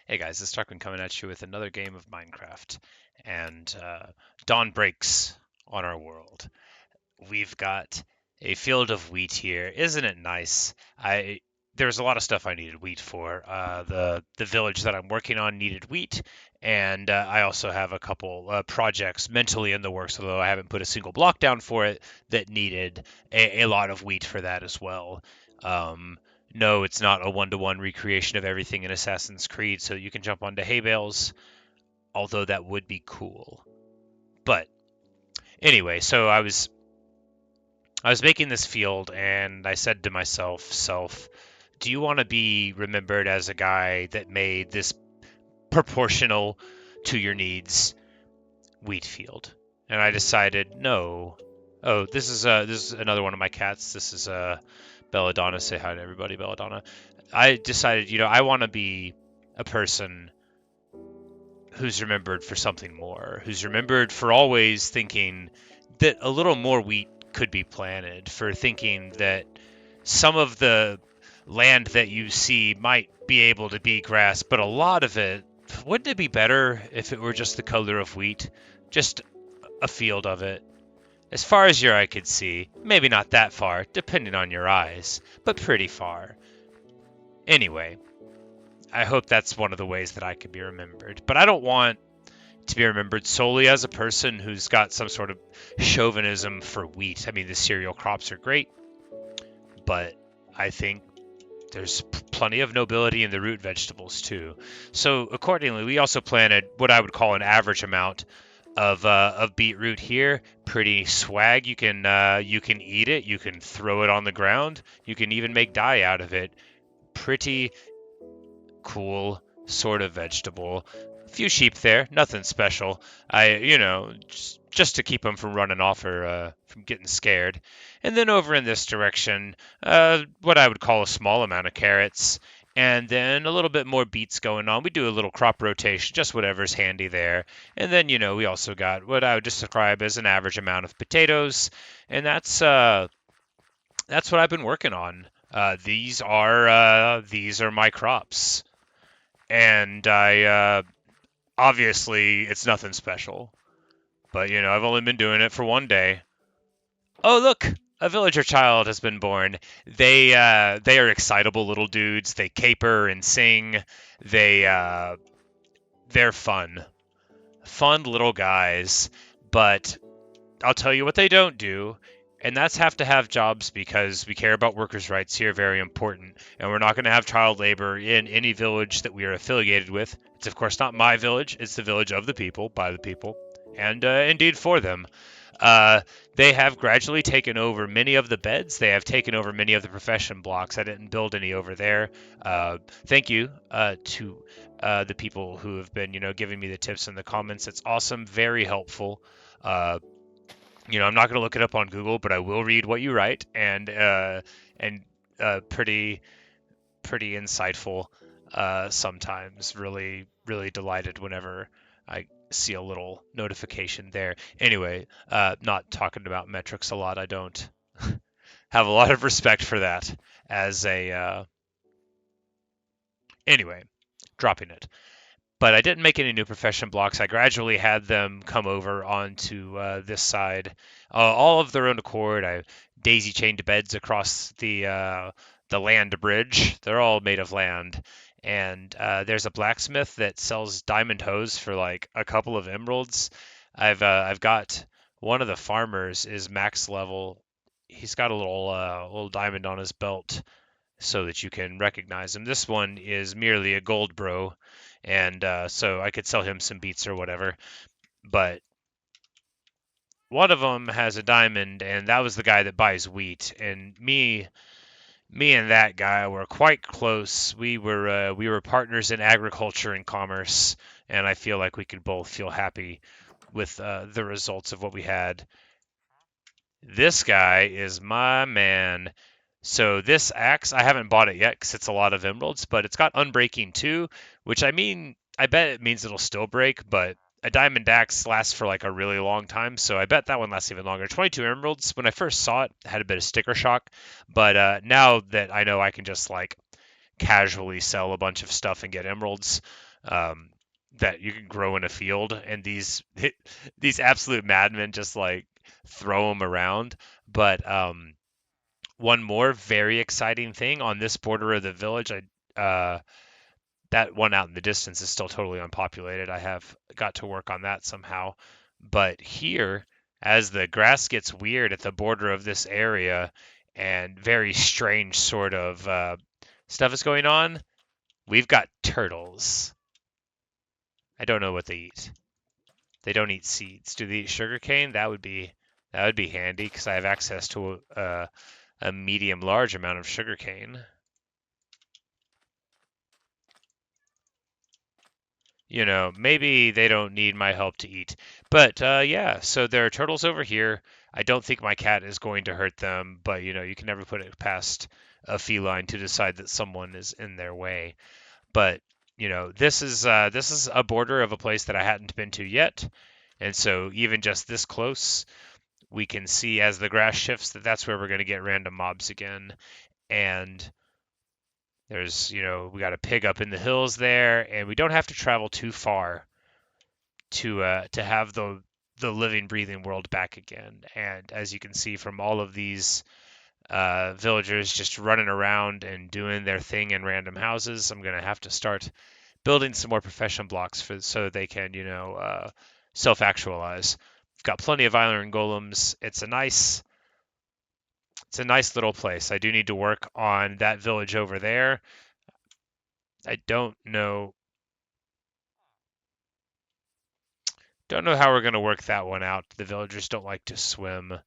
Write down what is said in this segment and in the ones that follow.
Hey guys, it's Starkman coming at you with another game of Minecraft. And dawn breaks on our world. We've got a field of wheat here. Isn't it nice? I There's a lot of stuff I needed wheat for. The village that I'm working on needed wheat, and I also have a couple projects mentally in the works, although I haven't put a single block down for it, that needed a lot of wheat for that as well. Um, no, it's not a one-to-one recreation of everything in Assassin's Creed, so you can jump onto hay bales, although that would be cool. But anyway, so I was making this field and I said to myself, do you want to be remembered as a guy that made this proportional to your needs wheat field? And I decided no. Oh, this is another one of my cats. This is Belladonna. Say hi to everybody, Belladonna. I decided, I want to be a person who's remembered for something more, who's remembered for always thinking that a little more wheat could be planted, for thinking that some of the land that you see might be able to be grass, but a lot of it, wouldn't it be better if it were just the color of wheat? Just a field of it. As far as your eye could see, maybe not that far, depending on your eyes, but pretty far. Anyway, I hope that's one of the ways that I could be remembered. But I don't want to be remembered solely as a person who's got some sort of chauvinism for wheat. I mean, the cereal crops are great, but I think there's plenty of nobility in the root vegetables too. So accordingly, we also planted what I would call an average amount of beetroot here. Pretty swag. You can eat it. You can throw it on the ground. You can even make dye out of it. Pretty cool sort of vegetable. A few sheep there, nothing special. Just to keep them from running off or from getting scared. And then over in this direction, what I would call a small amount of carrots. And then a little bit more beets going on. We do a little crop rotation, just whatever's handy there. And then, we also got what I would describe as an average amount of potatoes. And that's what I've been working on. These are my crops, and I obviously it's nothing special, but I've only been doing it for one day. Oh look, a villager child has been born. They are excitable little dudes. They caper and sing. They're fun little guys. But I'll tell you what they don't do, and that's have to have jobs because we care about workers' rights here, very important. And we're not going to have child labor in any village that we are affiliated with. It's, of course, not my village, it's the village of the people, by the people, and indeed for them. Uh, they have gradually taken over many of the beds. They have taken over many of the profession blocks. I didn't build any over there. Thank you to the people who have been, giving me the tips in the comments. It's awesome, very helpful. Uh, I'm not going to look it up on Google, but I will read what you write, and pretty insightful. Sometimes really really delighted whenever I see a little notification there. Anyway, not talking about metrics a lot. I don't have a lot of respect for that as a anyway, dropping it. But I didn't make any new profession blocks. I gradually had them come over onto this side, all of their own accord. I daisy chained beds across the land bridge. They're all made of land, and there's a blacksmith that sells diamond hose for like a couple of emeralds. I've got one of the farmers is max level. He's got a little diamond on his belt so that you can recognize him. This one is merely a gold bro, and so I could sell him some beats or whatever. But one of them has a diamond, and that was the guy that buys wheat. And me and that guy were quite close. We were partners in agriculture and commerce, and I feel like we could both feel happy with the results of what we had. This guy is my man. So this axe, I haven't bought it yet because it's a lot of emeralds, but it's got unbreaking too, which I mean, I bet it means it'll still break, but a diamond axe lasts for like a really long time, so I bet that one lasts even longer. 22 emeralds, when I first saw it, I had a bit of sticker shock, but now that I know I can just like casually sell a bunch of stuff and get emeralds um, that you can grow in a field. And these absolute madmen just like throw them around. But one more very exciting thing on this border of the village, that one out in the distance is still totally unpopulated. I have got to work on that somehow. But here, as the grass gets weird at the border of this area and very strange sort of stuff is going on, we've got turtles. I don't know what they eat. They don't eat seeds. Do they eat sugarcane? That would be handy because I have access to a medium large amount of sugarcane. Maybe they don't need my help to eat. But yeah, so there are turtles over here. I don't think my cat is going to hurt them, but you can never put it past a feline to decide that someone is in their way. But this is a border of a place that I hadn't been to yet, and so even just this close, we can see as the grass shifts that that's where we're going to get random mobs again. And we got a pig up in the hills there, and we don't have to travel too far to have the living, breathing world back again. And as you can see from all of these villagers just running around and doing their thing in random houses, I'm gonna have to start building some more profession blocks so that they can, self-actualize. We've got plenty of iron golems. It's a nice little place. I do need to work on that village over there. I don't know how we're gonna work that one out. The villagers don't like to swim.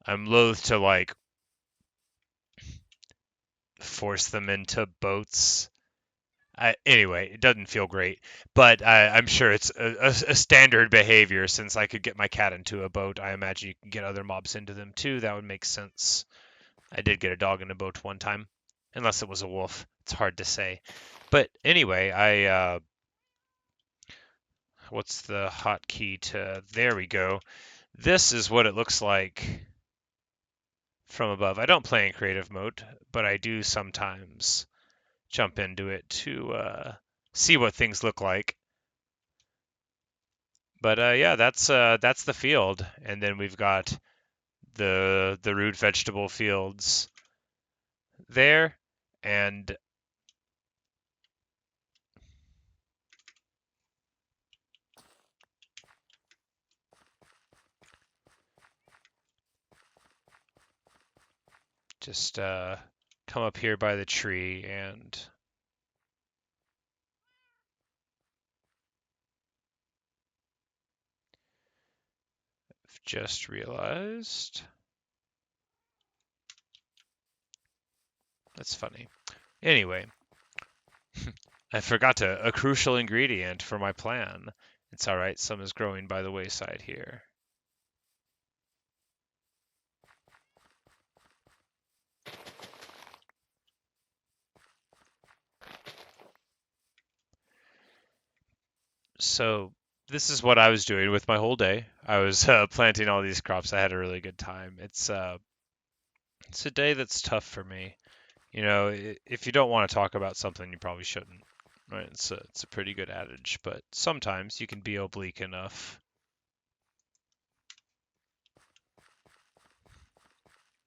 I'm loath to like force them into boats. Anyway, it doesn't feel great, but I'm sure it's a standard behavior. Since I could get my cat into a boat, I imagine you can get other mobs into them too. That would make sense. I did get a dog in a boat one time, unless it was a wolf. It's hard to say. But anyway, what's the hotkey to? There we go. This is what it looks like from above. I don't play in creative mode, but I do sometimes jump into it to see what things look like. But yeah, that's the field, and then we've got the root vegetable fields there, and just come up here by the tree and I've just realized that's funny. Anyway, I forgot a crucial ingredient for my plan. It's all right, some is growing by the wayside here. So this is what I was doing with my whole day. I was planting all these crops. I had a really good time. It's a day that's tough for me. If you don't want to talk about something, you probably shouldn't. Right? It's a pretty good adage, but sometimes you can be oblique enough.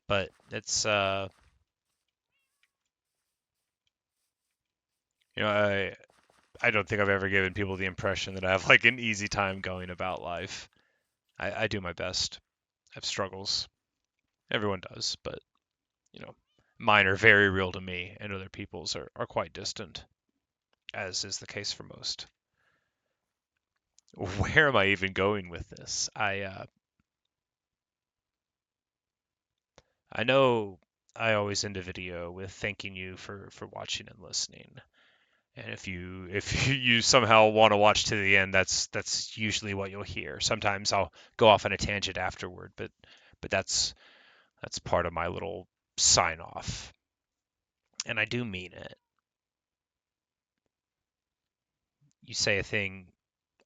But it's I don't think I've ever given people the impression that I have like an easy time going about life. I do my best. I have struggles. Everyone does, but you know, mine are very real to me, and other people's are quite distant, as is the case for most. Where am I even going with this? I know I always end a video with thanking you for watching and listening. And if you somehow want to watch to the end, that's usually what you'll hear. Sometimes I'll go off on a tangent afterward, but that's part of my little sign off. And I do mean it. You say a thing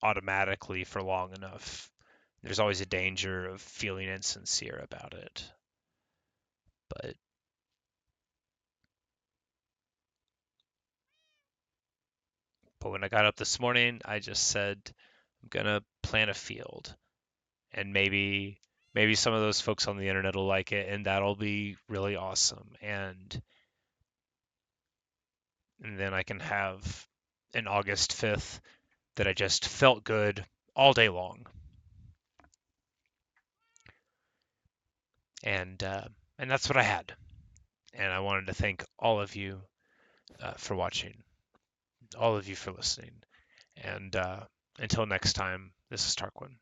automatically for long enough, there's always a danger of feeling insincere about it. But But when I got up this morning, I just said, I'm gonna plant a field, and maybe some of those folks on the internet will like it, and that'll be really awesome. And then I can have an August 5th that I just felt good all day long. And that's what I had. And I wanted to thank all of you for watching, all of you for listening. And until next time, this is Tarquin.